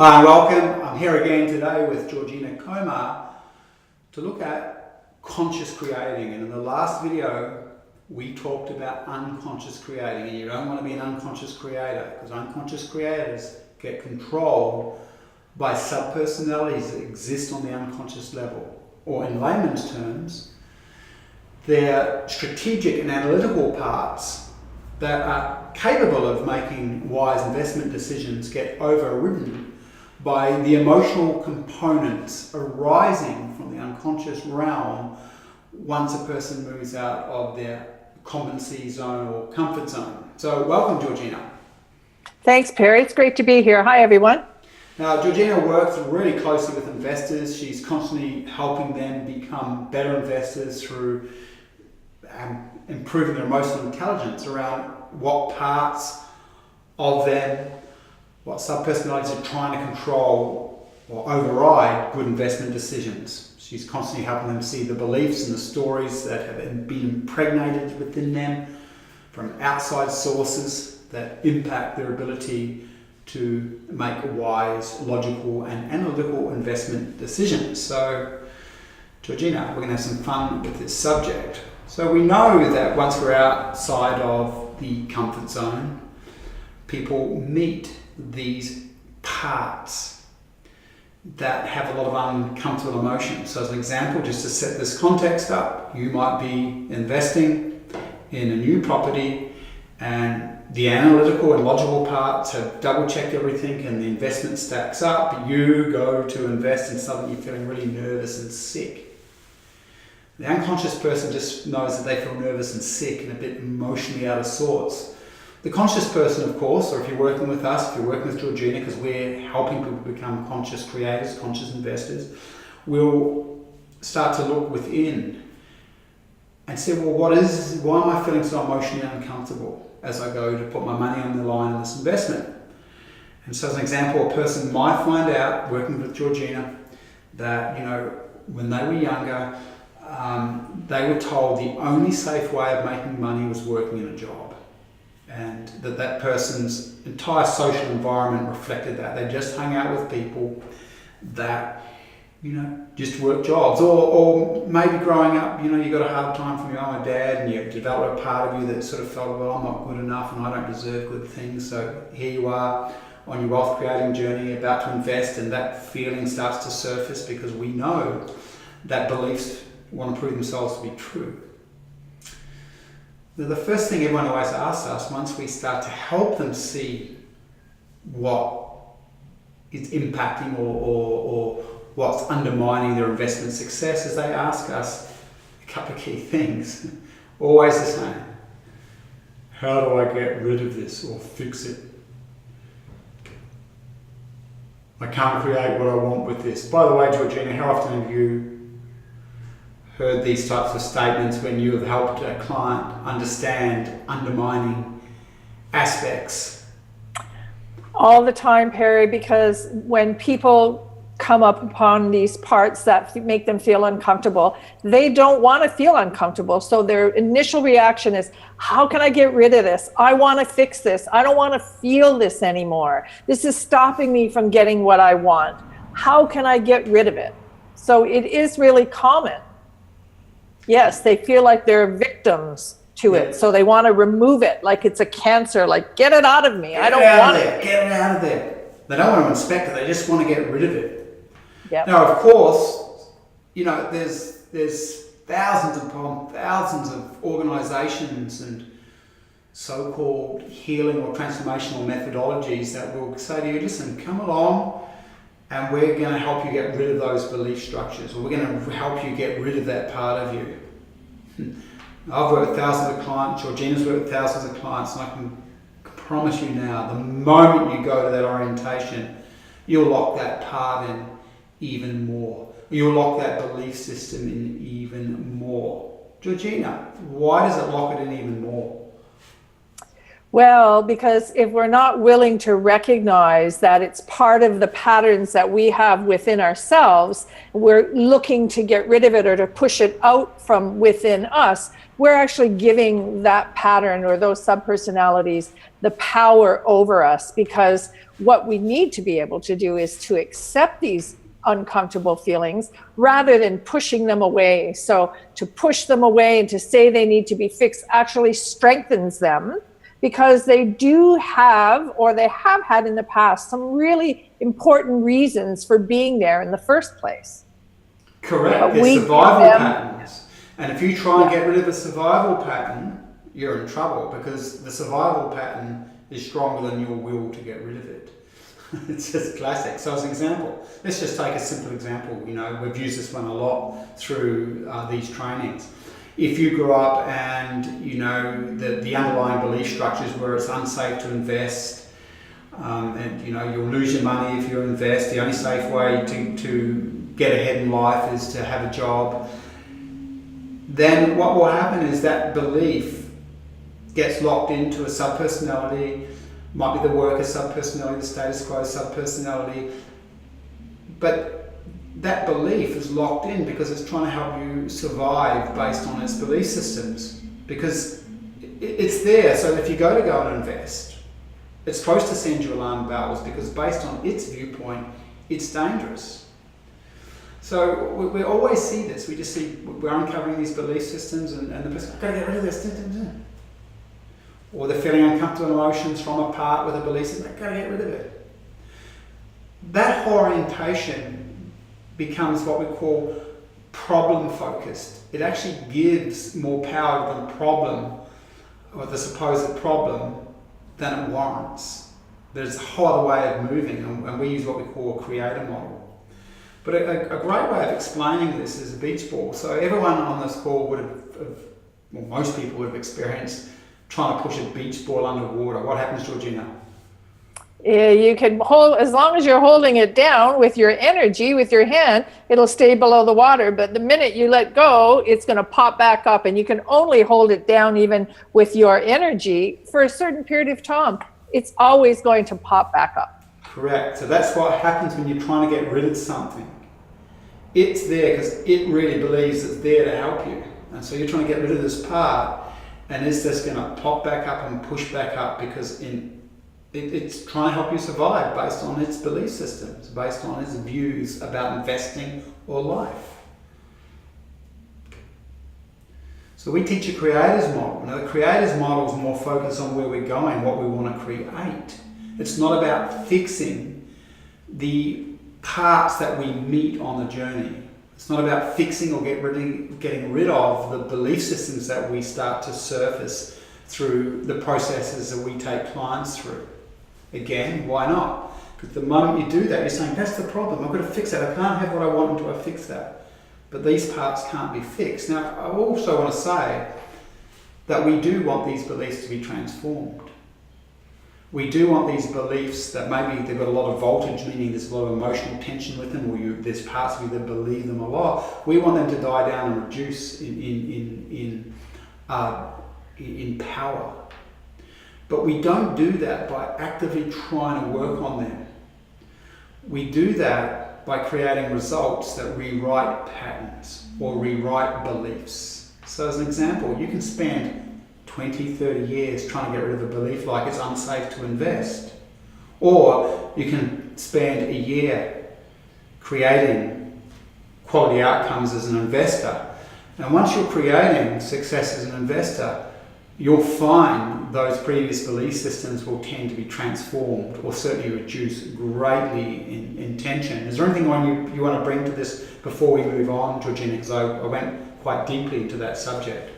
Hi and welcome. I'm here again today with Georgina Komar to look at conscious creating. And in the last video, we talked about unconscious creating. And you don't want to be an unconscious creator because unconscious creators get controlled by subpersonalities that exist on the unconscious level. Or in layman's terms, they're strategic and analytical parts that are capable of making wise investment decisions get overridden by the emotional components arising from the unconscious realm once a person moves out of their competency zone or comfort zone. So welcome, Georgina. Thanks, Perry. It's great to be here. Hi, everyone. Now, Georgina works really closely with investors. She's constantly helping them become better investors through improving their emotional intelligence around what parts of them, what subpersonalities are trying to control or override good investment decisions. She's constantly helping them see the beliefs and the stories that have been impregnated within them from outside sources that impact their ability to make wise, logical and analytical investment decisions. So, Georgina, we're going to have some fun with this subject. So we know that once we're outside of the comfort zone, people meet these parts that have a lot of uncomfortable emotions. So as an example, just to set this context up, you might be investing in a new property and the analytical and logical parts have double-checked everything and the investment stacks up. You go to invest and suddenly you're feeling really nervous and sick. The unconscious person just knows that they feel nervous and sick and a bit emotionally out of sorts. The conscious person, of course, or if you're working with us, if you're working with Georgina, because we're helping people become conscious creators, conscious investors, will start to look within and say, well, why am I feeling so emotionally uncomfortable as I go to put my money on the line in this investment? And so as an example, a person might find out, working with Georgina, that, when they were younger, they were told the only safe way of making money was working in a job. And that person's entire social environment reflected that. They just hung out with people that, just work jobs. Or maybe growing up, you got a hard time from your mum and dad and you developed a part of you that sort of felt, well, I'm not good enough and I don't deserve good things. So here you are on your wealth creating journey about to invest and that feeling starts to surface because we know that beliefs want to prove themselves to be true. The first thing everyone always asks us once we start to help them see what is impacting or what's undermining their investment success is they ask us a couple of key things. Always the same. How do I get rid of this or fix it? I can't create what I want with this. By the way, Georgina, how often have you heard these types of statements when you have helped a client understand undermining aspects? All the time, Perry, because when people come up upon these parts that make them feel uncomfortable, they don't want to feel uncomfortable. So their initial reaction is, how can I get rid of this? I want to fix this. I don't want to feel this anymore. This is stopping me from getting what I want. How can I get rid of it? So it is really common. Yes, they feel like they're victims to it. So they want to remove it like it's a cancer, like get it out of me. I don't want it. Get it out of there. They don't want to inspect it, they just want to get rid of it. Yep. Now, of course, there's thousands upon thousands of organizations and so-called healing or transformational methodologies that will say to you, listen, come along, and we're going to help you get rid of those belief structures, or we're going to help you get rid of that part of you. I've worked with thousands of clients, Georgina's worked with thousands of clients, and I can promise you now, the moment you go to that orientation, you'll lock that part in even more. You'll lock that belief system in even more. Georgina, why does it lock it in even more? Well, because if we're not willing to recognize that it's part of the patterns that we have within ourselves, we're looking to get rid of it or to push it out from within us, we're actually giving that pattern or those subpersonalities the power over us, because what we need to be able to do is to accept these uncomfortable feelings rather than pushing them away. So to push them away and to say they need to be fixed actually strengthens them, because they do have, or they have had in the past, some really important reasons for being there in the first place. Correct. They're survival patterns. And if you try and get rid of a survival pattern, you're in trouble, because the survival pattern is stronger than your will to get rid of it. It's just classic. So as an example, let's just take a simple example. You know, we've used this one a lot through these trainings. If you grew up and you know the underlying belief structures where it's unsafe to invest, and you know you'll lose your money if you invest, the only safe way to get ahead in life is to have a job, then what will happen is that belief gets locked into a subpersonality, might be the worker subpersonality, the status quo subpersonality, but that belief is locked in because it's trying to help you survive based on its belief systems, because it's there. So if you go and invest, it's supposed to send you alarm bells, because based on its viewpoint, it's dangerous. So we always see this. We just see we're uncovering these belief systems, and the person, I've got to get rid of this. Or they're feeling uncomfortable emotions from a part with a belief system, I've got to get rid of it. That orientation becomes what we call problem focused. It actually gives more power to the problem, or the supposed problem, than it warrants. There's a whole other way of moving, and we use what we call a creator model. But a great way of explaining this is a beach ball. So everyone on this call would have, well, most people would have experienced trying to push a beach ball underwater. What happens, Georgina? You can hold, as long as you're holding it down with your energy, with your hand, it'll stay below the water. But the minute you let go, it's going to pop back up, and you can only hold it down even with your energy for a certain period of time. It's always going to pop back up. Correct. So that's what happens when you're trying to get rid of something. It's there because it really believes it's there to help you. And so you're trying to get rid of this part, and it's just going to pop back up and push back up, because it's trying to help you survive based on its belief systems, based on its views about investing or life. So we teach a creator's model. Now the creator's model is more focused on where we're going, what we want to create. It's not about fixing the parts that we meet on the journey. It's not about fixing or getting rid of the belief systems that we start to surface through the processes that we take clients through. Again, why not? Because the moment you do that, you're saying, that's the problem, I've got to fix that. I can't have what I want until I fix that. But these parts can't be fixed. Now, I also want to say that we do want these beliefs to be transformed. We do want these beliefs that maybe they've got a lot of voltage, meaning there's a lot of emotional tension with them, or there's parts of you that believe them a lot. We want them to die down and reduce in power. But we don't do that by actively trying to work on them. We do that by creating results that rewrite patterns or rewrite beliefs. So as an example, you can spend 20, 30 years trying to get rid of a belief like it's unsafe to invest. Or you can spend a year creating quality outcomes as an investor. And once you're creating success as an investor, you'll find those previous belief systems will tend to be transformed or certainly reduce greatly in tension. Is there anything you want to bring to this before we move on, Georgina? Because I went quite deeply into that subject.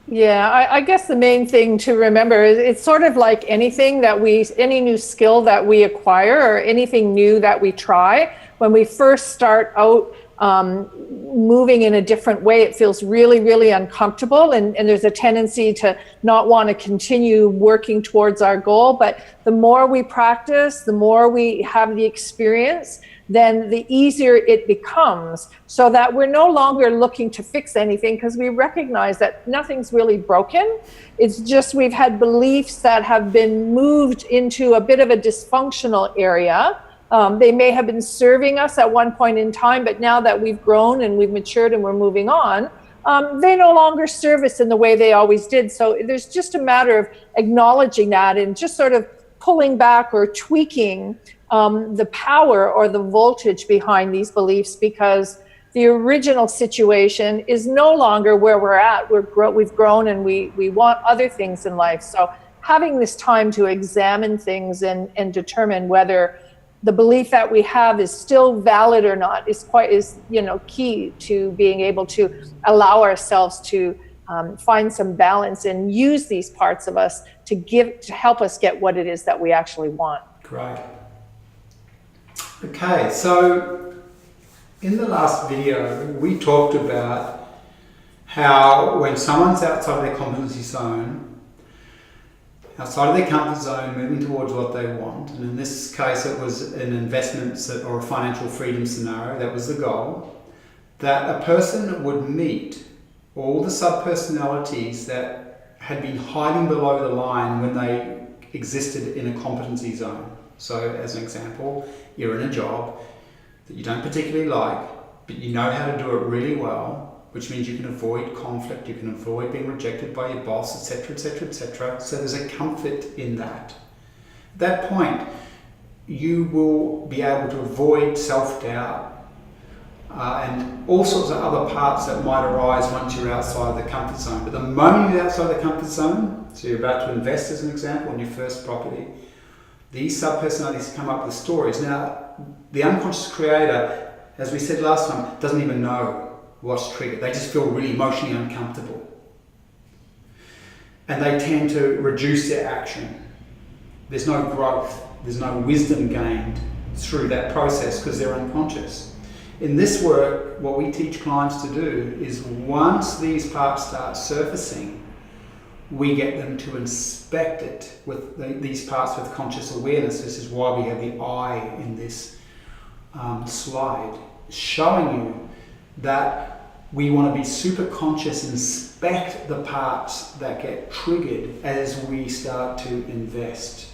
Yeah, I guess the main thing to remember is it's sort of like anything any new skill that we acquire or anything new that we try. When we first start out moving in a different way. It feels really, really uncomfortable, and there's a tendency to not want to continue working towards our goal. But the more we practice, the more we have the experience, then the easier it becomes, so that we're no longer looking to fix anything, because we recognize that nothing's really broken. It's just we've had beliefs that have been moved into a bit of a dysfunctional area. They may have been serving us at one point in time, but now that we've grown and we've matured and we're moving on, they no longer serve us in the way they always did. So there's just a matter of acknowledging that and just sort of pulling back or tweaking the power or the voltage behind these beliefs, because the original situation is no longer where we're at. We've grown and we want other things in life. So having this time to examine things and determine whether the belief that we have is still valid or not is key to being able to allow ourselves to find some balance and use these parts of us to help us get what it is that we actually want. Great. Okay, so in the last video, we talked about how when someone's outside of their competency zone, outside of their comfort zone, moving towards what they want, and in this case it was an investment or a financial freedom scenario, that was the goal, that a person would meet all the subpersonalities that had been hiding below the line when they existed in a competency zone. So as an example, you're in a job that you don't particularly like, but you know how to do it really well, which means you can avoid conflict, you can avoid being rejected by your boss, etc., etc., etc. So there's a comfort in that. At that point, you will be able to avoid self-doubt and all sorts of other parts that might arise once you're outside the comfort zone. But the moment you're outside the comfort zone, so you're about to invest as an example in your first property, these subpersonalities come up with stories. Now, the unconscious creator, as we said last time, doesn't even know what's triggered. They just feel really emotionally uncomfortable. And they tend to reduce their action. There's no growth, there's no wisdom gained through that process because they're unconscious. In this work, what we teach clients to do is once these parts start surfacing, we get them to inspect it with these parts with conscious awareness. This is why we have the eye in this slide, showing you that we want to be super conscious, inspect the parts that get triggered as we start to invest.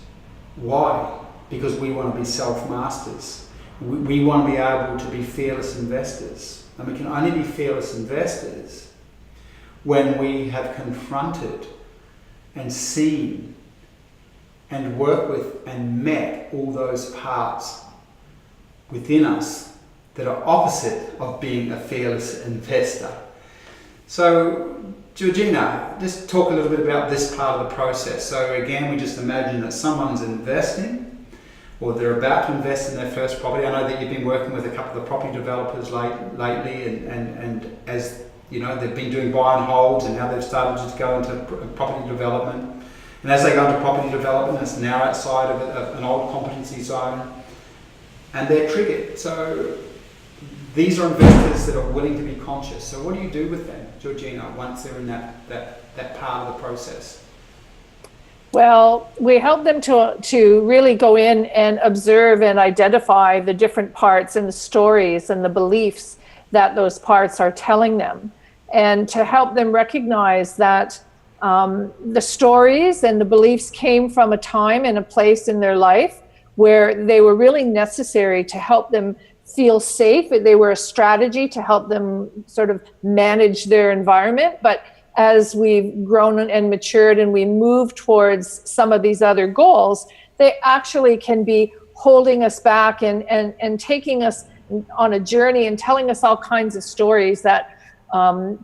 Why? Because we want to be self-masters. We want to be able to be fearless investors. And we can only be fearless investors when we have confronted and seen and worked with and met all those parts within us that are opposite of being a fearless investor. So, Georgina, just talk a little bit about this part of the process. So again, we just imagine that someone's investing, or they're about to invest in their first property. I know that you've been working with a couple of property developers lately, and as you know, they've been doing buy and holds, and now they've started to go into property development. And as they go into property development, it's now outside of an old competency zone, and they're triggered. So these are investors that are willing to be conscious. So what do you do with them, Georgina, once they're in that part of the process? Well, we help them to really go in and observe and identify the different parts and the stories and the beliefs that those parts are telling them, and to help them recognize that the stories and the beliefs came from a time and a place in their life where they were really necessary to help them feel safe. They were a strategy to help them sort of manage their environment. But as we've grown and matured and we move towards some of these other goals, they actually can be holding us back and taking us on a journey and telling us all kinds of stories that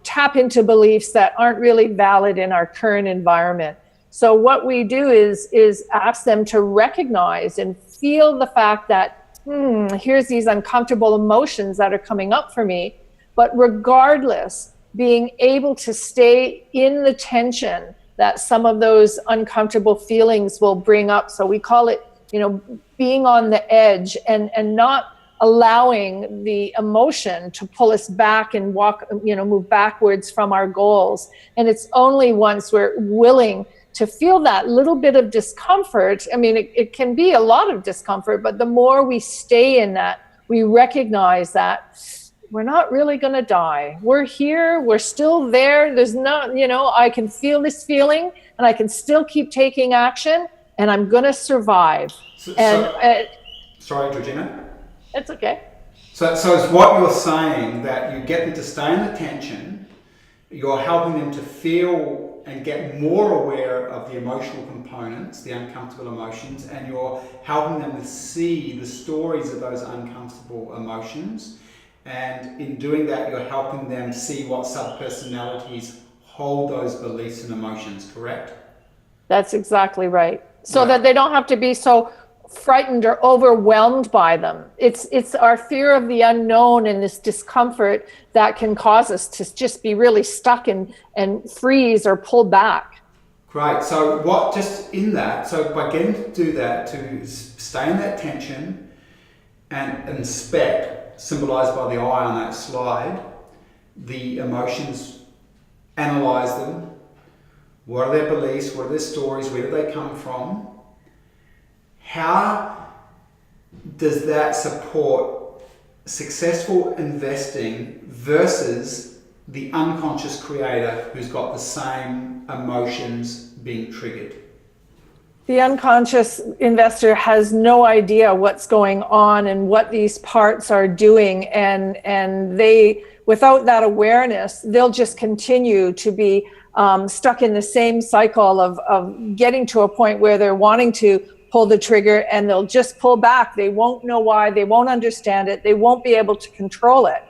tap into beliefs that aren't really valid in our current environment. So what we do is ask them to recognize and feel the fact that, here's these uncomfortable emotions that are coming up for me, but regardless, being able to stay in the tension that some of those uncomfortable feelings will bring up. So we call it, being on the edge and not allowing the emotion to pull us back and move backwards from our goals. And it's only once we're willing to feel that little bit of discomfort. I mean, it can be a lot of discomfort, but the more we stay in that, we recognize that we're not really going to die. We're here. We're still there. There's not, I can feel this feeling and I can still keep taking action and I'm going to survive. Sorry, Georgina. It's okay. So it's what you're saying, that you get them to stay in the tension, you're helping them to feel and get more aware of the emotional components, the uncomfortable emotions, and you're helping them to see the stories of those uncomfortable emotions. And in doing that, you're helping them see what subpersonalities hold those beliefs and emotions, correct? That's exactly right. So that they don't have to be so frightened or overwhelmed by them. It's our fear of the unknown and this discomfort that can cause us to just be really stuck and freeze or pull back. Great. So by getting to do that, to stay in that tension and inspect, symbolized by the eye on that slide, the emotions, analyze them. What are their beliefs? What are their stories? Where do they come from? How does that support successful investing versus the unconscious creator who's got the same emotions being triggered? The unconscious investor has no idea what's going on and what these parts are doing, and they, without that awareness, they'll just continue to be stuck in the same cycle of getting to a point where they're wanting to pull the trigger and they'll just pull back. They won't know why, they won't understand it, they won't be able to control it.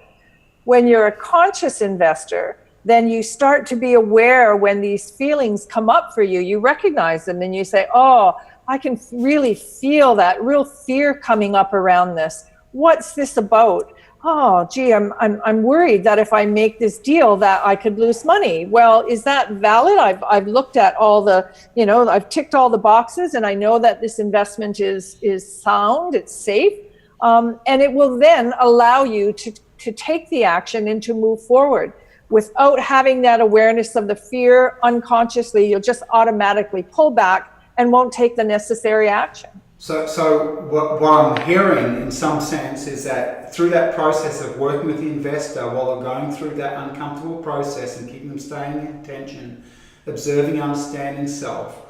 When you're a conscious investor, then you start to be aware when these feelings come up for you. You recognize them and you say, oh, I can really feel that real fear coming up around this. What's this about? Oh, gee, I'm worried that if I make this deal that I could lose money. Well, is that valid? I've looked at all the, I've ticked all the boxes and I know that this investment is sound, it's safe. And it will then allow you to take the action and to move forward. Without having that awareness of the fear unconsciously, you'll just automatically pull back and won't take the necessary action. So what I'm hearing in some sense is that through that process of working with the investor while they're going through that uncomfortable process and keeping them staying in tension, observing, understanding self,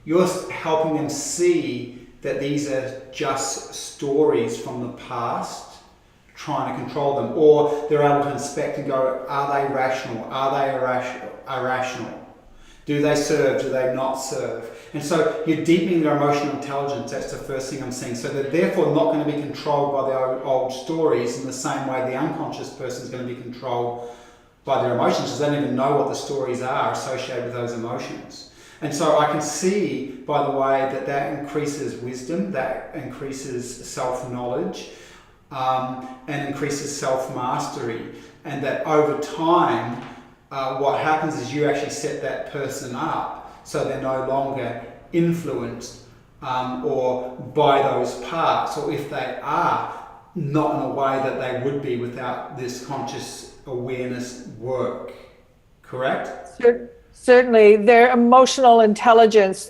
you're helping them see that these are just stories from the past, trying to control them, or they're able to inspect and go, are they rational? Are they irrational? Do they serve? Do they not serve? And so you're deepening their emotional intelligence. That's the first thing I'm seeing. So they're therefore not going to be controlled by the old stories in the same way the unconscious person is going to be controlled by their emotions, because they don't even know what the stories are associated with those emotions. And so I can see, by the way, that increases wisdom, that increases self-knowledge, and increases self-mastery, and that over time what happens is you actually set that person up so they're no longer influenced or by those parts, or if they are, not in a way that they would be without this conscious awareness work. Correct? Certainly, their emotional intelligence,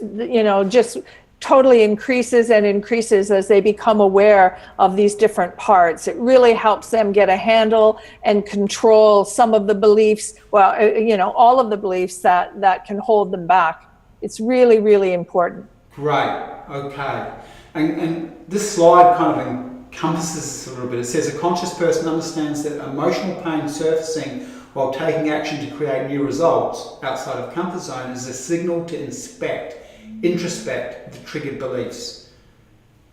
just totally increases and increases as they become aware of these different parts. It really helps them get a handle and control some of the beliefs, all of the beliefs that can hold them back. It's really, really important. Great, okay. And this slide kind of encompasses this a little bit. It says a conscious person understands that emotional pain surfacing while taking action to create new results outside of comfort zone is a signal to introspect the triggered beliefs.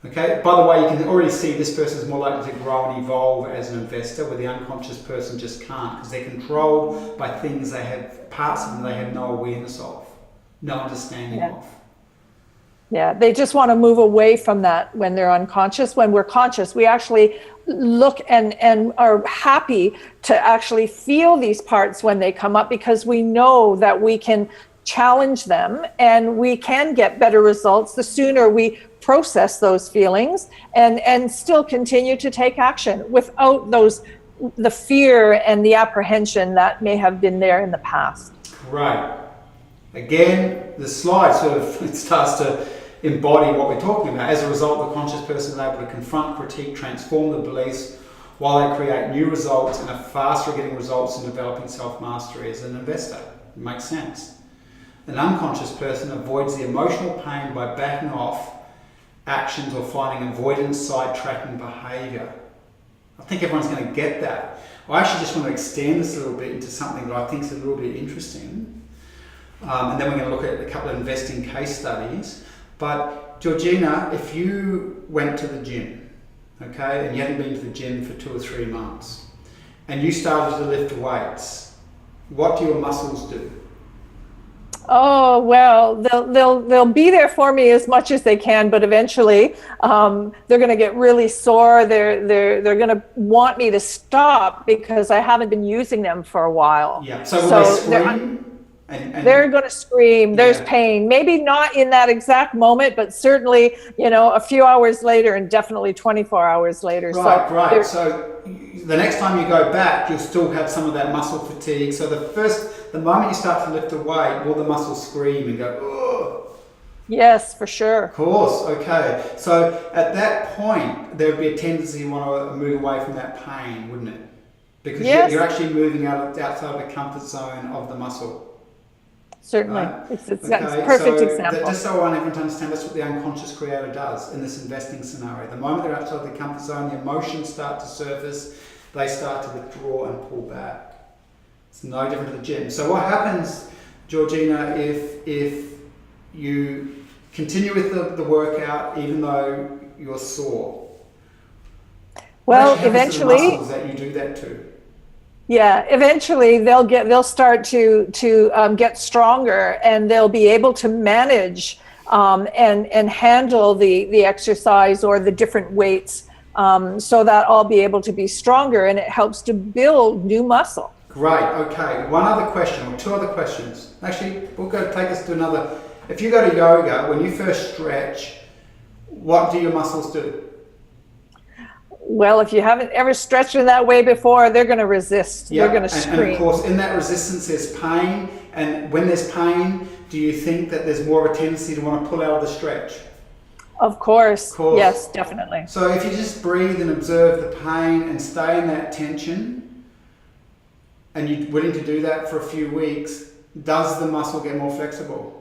Okay, by the way, you can already see this person is more likely to grow and evolve as an investor, where the unconscious person just can't, because they're controlled by things they have, parts of them they have no awareness of, no understanding of. Yeah, they just want to move away from that when they're unconscious. When we're conscious, we actually look and are happy to actually feel these parts when they come up, because we know that we can challenge them and we can get better results the sooner we process those feelings and still continue to take action without the fear and the apprehension that may have been there in the past. Right. Again, the slide sort of it starts to embody what we're talking about. As a result, the conscious person is able to confront, critique, transform the beliefs while they create new results and are faster at getting results in developing self-mastery as an investor. It makes sense. An unconscious person avoids the emotional pain by backing off actions or finding avoidance, sidetracking behaviour. I think everyone's going to get that. I actually just want to extend this a little bit into something that I think is a little bit interesting. And then we're going to look at a couple of investing case studies. But Georgina, if you went to the gym, okay, and you hadn't been to the gym for 2 or 3 months, and you started to lift weights, what do your muscles do? Oh, well, they'll be there for me as much as they can, but eventually they're going to get really sore. They're going to want me to stop because I haven't been using them for a while. Yeah. So will they scream? They're going to scream. There's pain. Maybe not in that exact moment, but certainly, a few hours later, and definitely 24 hours later. Right. So the next time you go back, you'll still have some of that muscle fatigue. So the moment you start to lift the weight, will the muscles scream and go, ugh? Yes, for sure. Of course. Okay. So at that point, there would be a tendency you want to move away from that pain, wouldn't it? Because you're actually moving outside the comfort zone of the muscle. Certainly. Right? It's a perfect example. Just so I want everyone to understand, that's what the unconscious creator does in this investing scenario. The moment they're outside the comfort zone, the emotions start to surface, they start to withdraw and pull back. It's no different to the gym. So what happens, Georgina, if you continue with the workout even though you're sore? Well, eventually, the muscles that you do that to. Yeah, eventually they'll start to get stronger, and they'll be able to manage and handle the exercise or the different weights, so that I'll be able to be stronger, and it helps to build new muscle. Great. Okay. One other question or 2 other questions. Actually, we'll go take us to another. If you go to yoga, when you first stretch, what do your muscles do? Well, if you haven't ever stretched in that way before, they're going to resist. Yeah, they're going to scream. And of course, in that resistance, there's pain. And when there's pain, do you think that there's more of a tendency to want to pull out of the stretch? Of course. Yes, definitely. So if you just breathe and observe the pain and stay in that tension, and you're willing to do that for a few weeks, does the muscle get more flexible?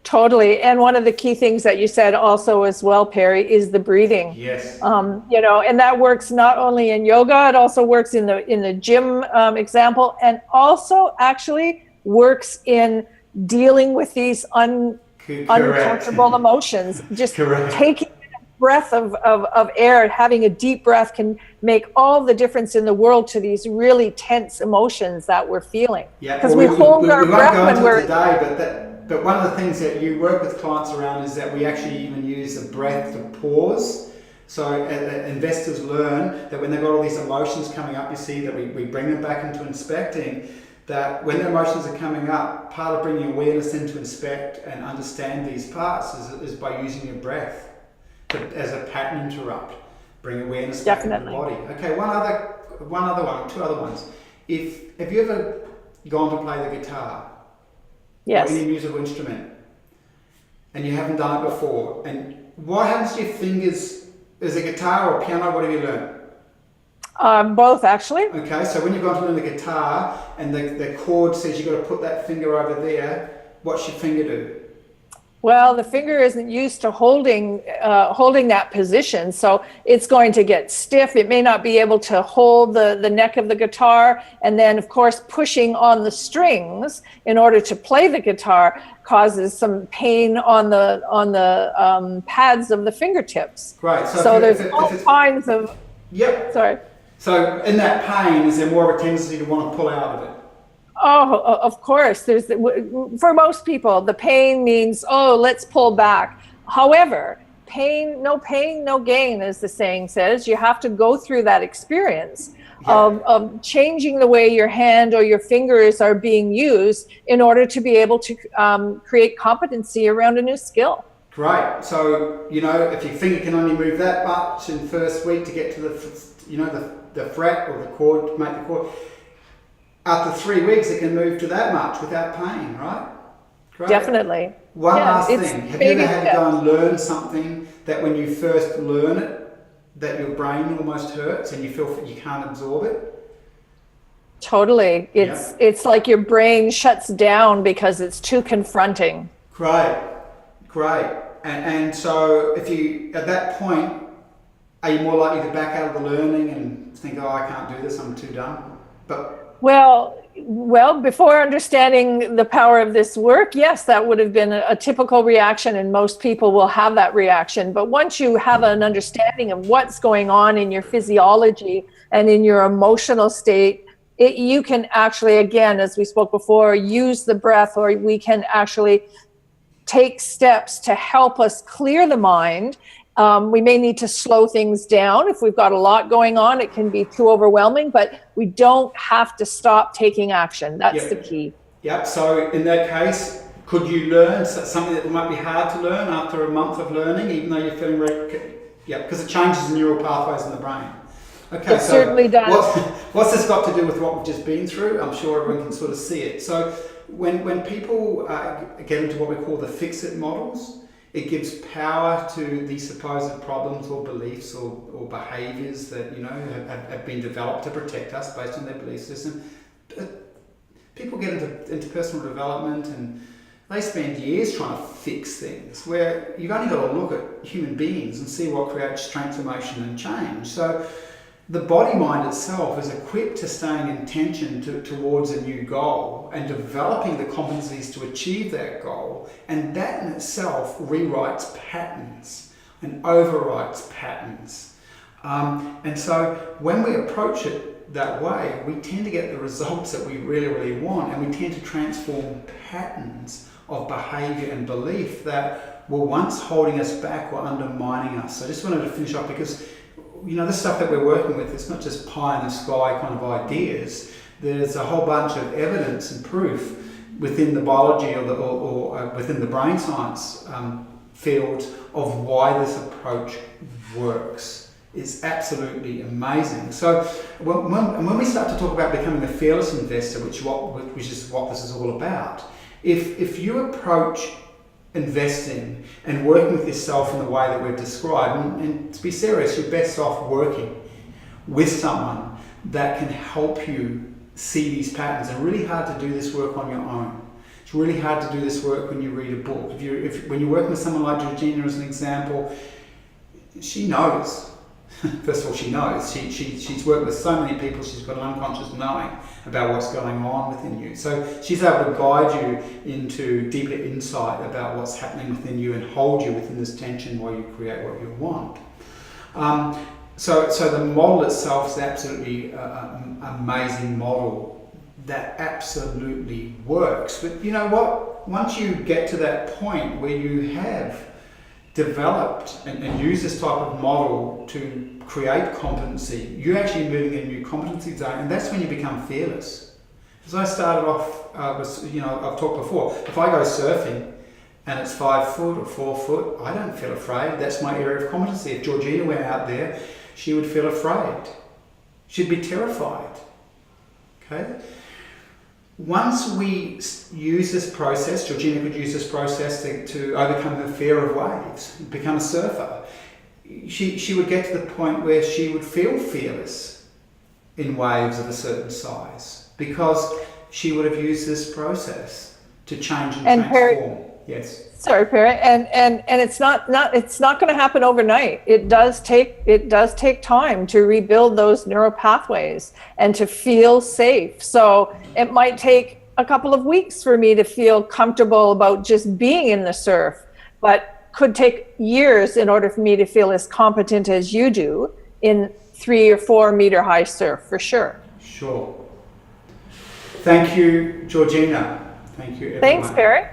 Totally. And one of the key things that you said also as well, Perry, is the breathing. Yes. And that works not only in yoga, it also works in the gym example, and also actually works in dealing with these uncomfortable emotions. Just taking a breath of air, having a deep breath can make all the difference in the world to these really tense emotions that we're feeling. Yeah. Because we hold our breath when we're today, but one of the things that you work with clients around is that we actually even use the breath to pause. So investors learn that when they've got all these emotions coming up, you see that we bring them back into inspecting, that when the emotions are coming up, part of bringing awareness in to inspect and understand these parts is by using your breath as a pattern interrupt. Bring awareness back into the body. Okay, two other ones. Have you ever gone to play the guitar? Yes. Or any musical instrument, and you haven't done it before, and what happens to your fingers? Is it guitar or piano? What have you learned? Both, actually. Okay, so when you've gone to learn the guitar and the chord says you've got to put that finger over there, what's your finger do? Well, the finger isn't used to holding that position, so it's going to get stiff. It may not be able to hold the neck of the guitar, and then, of course, pushing on the strings in order to play the guitar causes some pain on the pads of the fingertips. Right. So there's all kinds of. Yep. Sorry. So in that pain, is there more of a tendency to want to pull out of it? Oh, of course. For most people, the pain means, let's pull back. However, no pain, no gain, as the saying says. You have to go through that experience of changing the way your hand or your fingers are being used in order to be able to create competency around a new skill. Great. So, if your finger can only move that much in the first week to get to the fret or the chord, to make the chord, after 3 weeks it can move to that much without pain, right? Great. Definitely. One Yeah, last it's thing. Have you ever baby had to go and learn something that when you first learn it, that your brain almost hurts and you feel that you can't absorb it? Totally. It's like your brain shuts down because it's too confronting. Great. And so if you, at that point, are you more likely to back out of the learning and think, oh, I can't do this, I'm too done? Well, before understanding the power of this work, yes, that would have been a typical reaction, and most people will have that reaction. But once you have an understanding of what's going on in your physiology and in your emotional state, you can actually, again, as we spoke before, use the breath, or we can actually take steps to help us clear the mind. We may need to slow things down. If we've got a lot going on, it can be too overwhelming, but we don't have to stop taking action. That's the key. Yep. So in that case, could you learn something that might be hard to learn after a month of learning, even though you're feeling because it changes the neural pathways in the brain. Okay, it certainly does. What's this got to do with what we've just been through? I'm sure everyone can sort of see it. So when people get into what we call the fix-it models, it gives power to these supposed problems or beliefs or behaviours that have been developed to protect us based on their belief system. People get into personal development and they spend years trying to fix things, where you've only got to look at human beings and see what creates transformation and change. So the body mind itself is equipped to staying in tension towards a new goal and developing the competencies to achieve that goal. And that in itself rewrites patterns and overwrites patterns. And so when we approach it that way, we tend to get the results that we really, really want, and we tend to transform patterns of behaviour and belief that were once holding us back or undermining us. So I just wanted to finish off because this stuff that we're working with, it's not just pie in the sky kind of ideas. There's a whole bunch of evidence and proof within the biology or within the brain science field of why this approach works. It's absolutely amazing. So when we start to talk about becoming a fearless investor, which is what this is all about, if you approach investing and working with yourself in the way that we've described, and to be serious, you're best off working with someone that can help you see these patterns. It's really hard to do this work on your own. It's really hard to do this work when you read a book. When you're working with someone like Georgina as an example, she knows. First of all, she knows. She's worked with so many people, she's got an unconscious knowing about what's going on within you. So she's able to guide you into deeper insight about what's happening within you and hold you within this tension while you create what you want. So the model itself is absolutely an amazing model that absolutely works. But you know what? Once you get to that point where you have developed and use this type of model to create competency, you're actually moving in a new competency zone, and that's when you become fearless. As I started off, I've talked before, if I go surfing and it's 5 foot or 4 foot, I don't feel afraid. That's my area of competency. If Georgina went out there, she would feel afraid. She'd be terrified. Okay? Once we use this process, Georgina could use this process to overcome her fear of waves, become a surfer. She would get to the point where she would feel fearless in waves of a certain size because she would have used this process to change and transform. Yes. Sorry, Perry, and it's not going to happen overnight. It does take time to rebuild those neural pathways and to feel safe. So it might take a couple of weeks for me to feel comfortable about just being in the surf, but could take years in order for me to feel as competent as you do in 3 or 4 meter high surf, for sure. Sure. Thank you, Georgina. Thank you, everyone. Thanks, Perry.